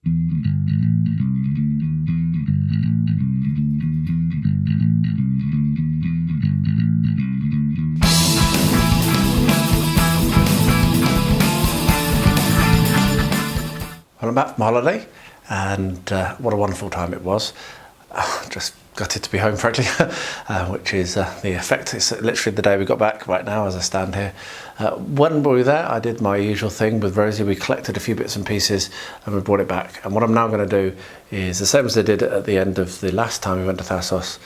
Well, I'm back from my holiday, and what a wonderful time it was. Just gutted to be home, frankly, which is the effect. It's literally the day we got back right now as I stand here. When we were there, I did my usual thing with Rosie. We collected a few bits and pieces and we brought it back. And what I'm now going to do is the same as I did at the end of the last time we went to Thassos,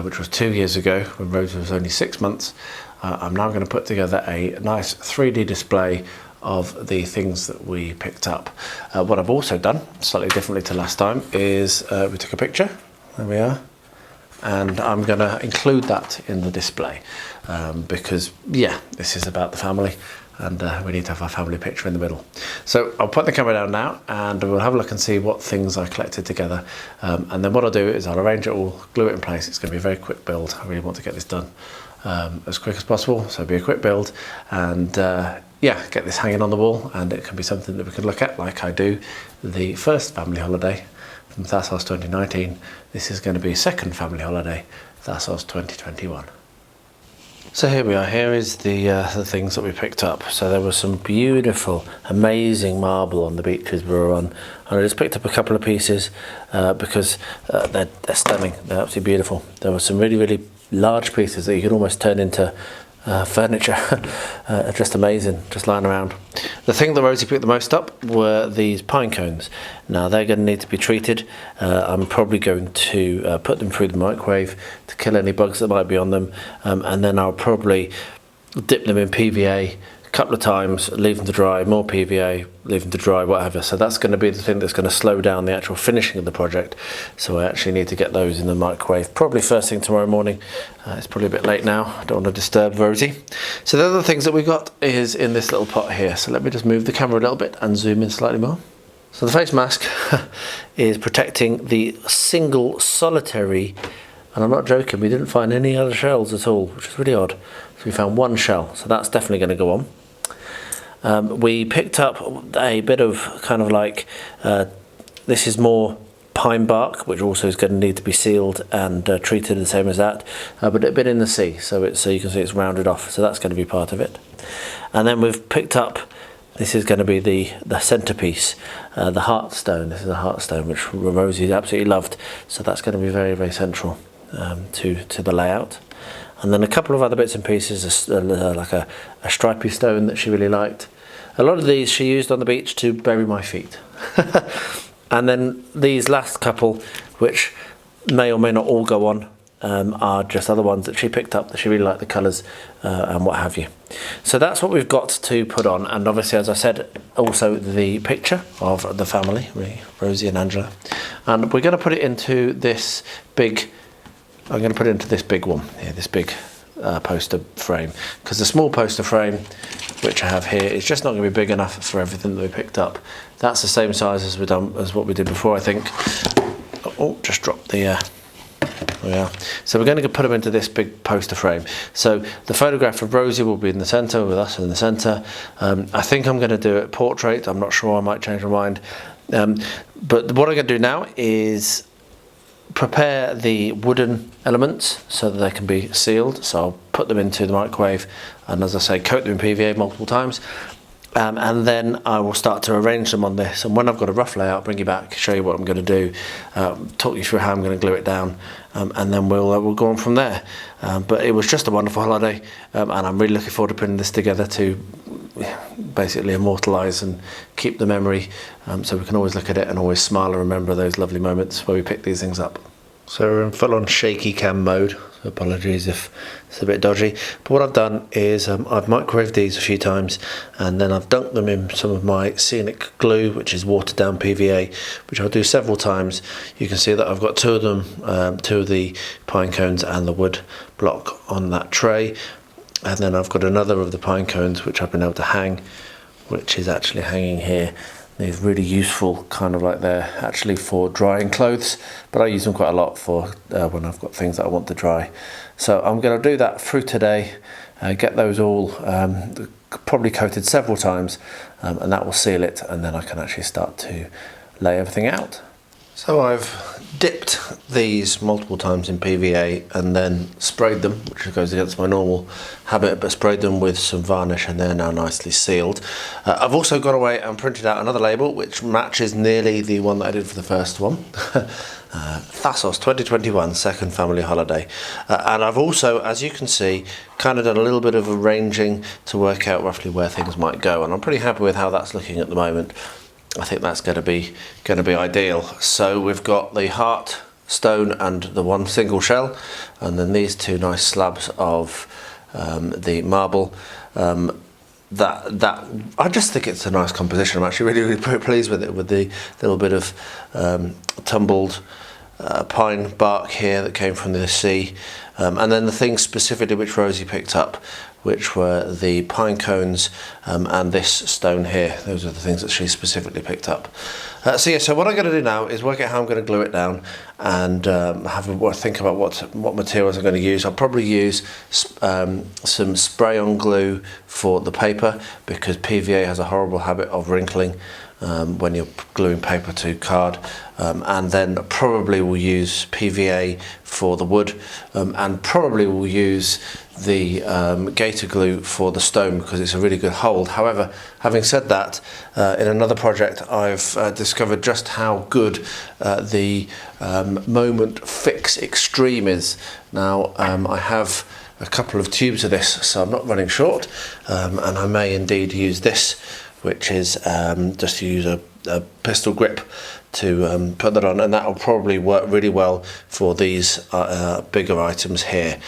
which was 2 years ago when Rosie was only 6 months. I'm now going to put together a nice 3D display of the things that we picked up. What I've also done, slightly differently to last time, is we took a picture. There we are. And I'm going to include that in the display because, yeah, this is about the family and we need to have our family picture in the middle. So I'll put the camera down now and we'll have a look and see what things I collected together. And then what I'll do is I'll arrange it all, glue it in place. It's going to be a very quick build. I really want to get this done as quick as possible. So it'll be a quick build and yeah, get this hanging on the wall, and it can be something that we can look at like I do the first family holiday from Thassos 2019. This is going to be second family holiday, Thassos 2021. So here we are. Here is the things that we picked up. So there was some beautiful, amazing marble on the beaches we were on, and I just picked up a couple of pieces because they're stunning. They're absolutely beautiful. There were some really, really large pieces that you could almost turn into furniture. Just amazing, just lying around. The thing that Rosie picked the most up were these pine cones. Now they're going to need to be treated. I'm probably going to put them through the microwave to kill any bugs that might be on them, and then I'll probably dip them in PVA a couple of times, leave them to dry, more PVA, leave them to dry, whatever. So that's going to be the thing that's going to slow down the actual finishing of the project. So I actually need to get those in the microwave probably first thing tomorrow morning. It's probably a bit late now. I don't want to disturb Rosie. So the other things that we got is in this little pot here. So let me just move the camera a little bit and zoom in slightly more. So the face mask is protecting the single solitary, and I'm not joking, we didn't find any other shells at all, which is really odd. So we found one shell, so that's definitely going to go on. We picked up a bit of kind of like, this is more pine bark, which also is going to need to be sealed and treated the same as that, but it's been in the sea, so you can see it's rounded off, so that's going to be part of it. And then we've picked up, this is going to be the centerpiece, the heartstone. This is a heartstone which Rosie absolutely loved, so that's going to be very, very central to the layout. And then a couple of other bits and pieces, like a stripy stone that she really liked. A lot of these she used on the beach to bury my feet. And then these last couple, which may or may not all go on, are just other ones that she picked up that she really liked the colours and what have you. So that's what we've got to put on, and obviously, as I said, also the picture of the family, Rosie and Angela. And we're going to put it into this big, I'm going to put it into this big one here, this big poster frame, because the small poster frame which I have here is just not going to be big enough for everything that we picked up. That's the same size as what we did before, I think. Oh, just dropped the there we are. So we're going to put them into this big poster frame. So the photograph of Rosie will be in the centre, with us in the centre. I think I'm going to do it portrait. I'm not sure, I might change my mind. But what I'm going to do now is prepare the wooden elements so that they can be sealed. So I'll put them into the microwave and, as I say, coat them in PVA multiple times. And then I will start to arrange them on this, and when I've got a rough layout, bring you back, show you what I'm going to do, talk you through how I'm going to glue it down, and then we'll go on from there. But it was just a wonderful holiday, and I'm really looking forward to putting this together to basically immortalise and keep the memory, so we can always look at it and always smile and remember those lovely moments where we picked these things up. So we're in full-on shaky cam mode, so apologies if it's a bit dodgy. But what I've done is I've microwaved these a few times, and then I've dunked them in some of my scenic glue, which is watered down PVA, which I'll do several times. You can see that I've got two of them, two of the pine cones and the wood block on that tray. And then I've got another of the pine cones which I've been able to hang, which is actually hanging here. These really useful, kind of like they're actually for drying clothes, but I use them quite a lot for when I've got things that I want to dry. So I'm going to do that through today, get those all probably coated several times, and that will seal it, and then I can actually start to lay everything out. So I've dipped these multiple times in PVA and then sprayed them, which goes against my normal habit, but sprayed them with some varnish and they're now nicely sealed. I've also gone away and printed out another label which matches nearly the one that I did for the first one. Thassos 2021 second family holiday, and I've also, as you can see, kind of done a little bit of arranging to work out roughly where things might go, and I'm pretty happy with how that's looking at the moment. I think that's going to be ideal. So we've got the heart stone and the one single shell, and then these two nice slabs of the marble. That I just think it's a nice composition. I'm actually really pleased with it, with the little bit of tumbled pine bark here that came from the sea, and then the things specifically which Rosie picked up, which were the pine cones and this stone here. Those are the things that she specifically picked up. So what I'm going to do now is work out how I'm going to glue it down and think about what materials I'm going to use. I'll probably use some spray-on glue for the paper, because PVA has a horrible habit of wrinkling when you're gluing paper to card, and then probably we'll use PVA for the wood, and probably we'll use the gator glue for the stone, because it's a really good hold. However, having said that, in another project I've discovered just how good the Moment Fix Extreme is. Now I have a couple of tubes of this, so I'm not running short, and I may indeed use this, which is just to use a pistol grip to put that on, and that will probably work really well for these bigger items here.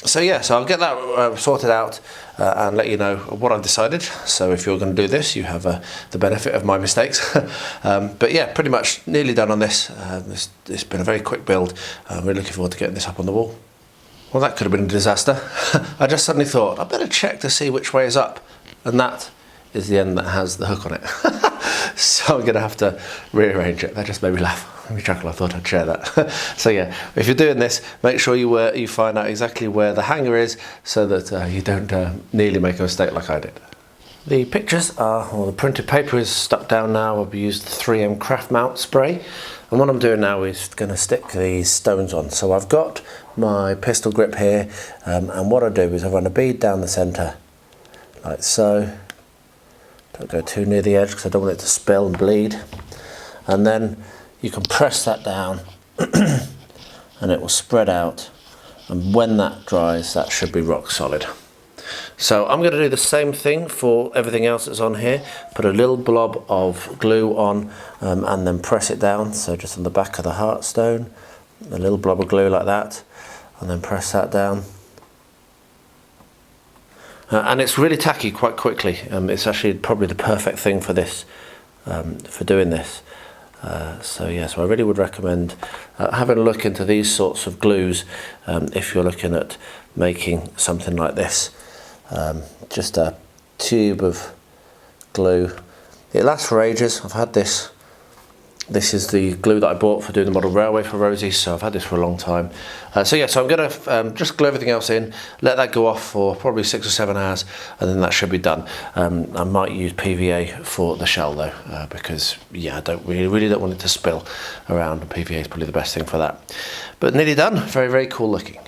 So I'll get that sorted out and let you know what I've decided. So if you're going to do this, you have the benefit of my mistakes. But yeah, pretty much nearly done on this. It's been a very quick build. I'm really looking forward to getting this up on the wall. Well, that could have been a disaster. I just suddenly thought, I better check to see which way is up, and that is the end that has the hook on it. So I'm going to have to rearrange it. That just made me laugh, made me chuckle. I thought I'd share that. So yeah, if you're doing this, make sure you find out exactly where the hanger is, so that you don't nearly make a mistake like I did. The pictures are, or the printed paper is stuck down now. I've used the 3M craft mount spray, and what I'm doing now is going to stick these stones on. So I've got my pistol grip here, and what I do is I run a bead down the centre like so. Don't go too near the edge because I don't want it to spill and bleed, and then you can press that down and it will spread out, and when that dries that should be rock solid. So I'm going to do the same thing for everything else that's on here. Put a little blob of glue on and then press it down, so just on the back of the heartstone, a little blob of glue like that, and then press that down. And it's really tacky quite quickly. It's actually probably the perfect thing for this, for doing this. So I really would recommend having a look into these sorts of glues if you're looking at making something like this. Just a tube of glue. It lasts for ages. I've had this. This is the glue that I bought for doing the model railway for Rosie, so I've had this for a long time. So I'm going to just glue everything else in, let that go off for probably 6 or 7 hours, and then that should be done. I might use PVA for the shell though, because I really don't want it to spill around, and PVA is probably the best thing for that. But nearly done, very, very cool looking.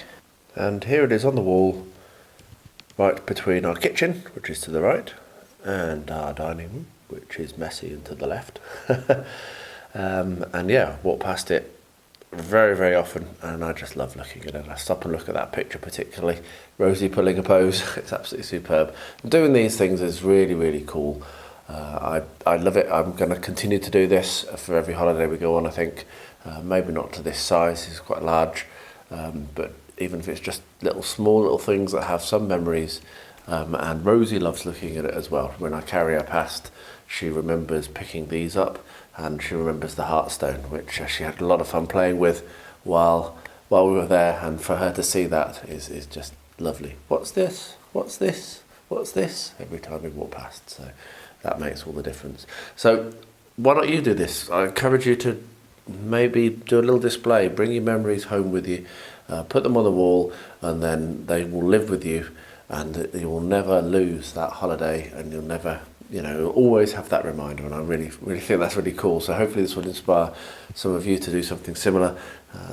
And here it is on the wall, right between our kitchen, which is to the right, and our dining room, which is messy and to the left. Walk past it very, very often, and I just love looking at it. I stop and look at that picture particularly. Rosie pulling a pose, it's absolutely superb. Doing these things is really, really cool. I love it. I'm going to continue to do this for every holiday we go on, I think. Maybe not to this size, it's quite large, but even if it's just small little things that have some memories. And Rosie loves looking at it as well. When I carry her past, she remembers picking these up, and she remembers the heartstone, which she had a lot of fun playing with while we were there, and for her to see that is just lovely. What's this? What's this? What's this? Every time we walk past, so that makes all the difference. So why don't you do this? I encourage you to maybe do a little display, bring your memories home with you, put them on the wall, and then they will live with you, and you will never lose that holiday, and you'll never you know, always have that reminder, and I really think that's really cool. So hopefully this will inspire some of you to do something similar.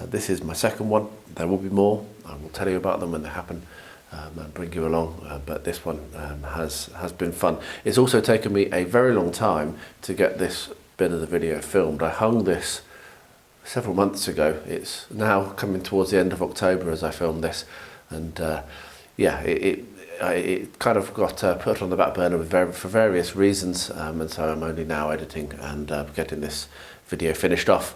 This is my second one. There will be more. I will tell you about them when they happen and bring you along. But this one has been fun. It's also taken me a very long time to get this bit of the video filmed. I hung this several months ago. It's now coming towards the end of October as I filmed this, and yeah, it kind of got put on the back burner for various reasons, and so I'm only now editing and getting this video finished off.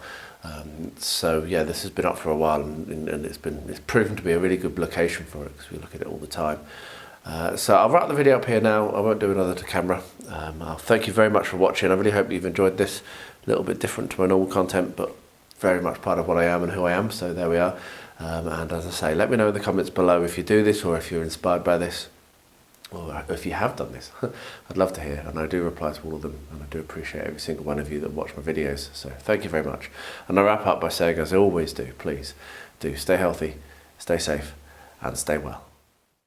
So yeah, this has been up for a while, and it's proven to be a really good location for it because we look at it all the time. So I'll wrap the video up here now. I won't do another to camera. I'll thank you very much for watching. I really hope you've enjoyed this. A little bit different to my normal content, but very much part of what I am and who I am. So there we are. And as I say, let me know in the comments below if you do this, or if you're inspired by this, or if you have done this. I'd love to hear, and I do reply to all of them, and I do appreciate every single one of you that watch my videos. So thank you very much. And I wrap up by saying, as I always do, please do stay healthy, stay safe, and stay well.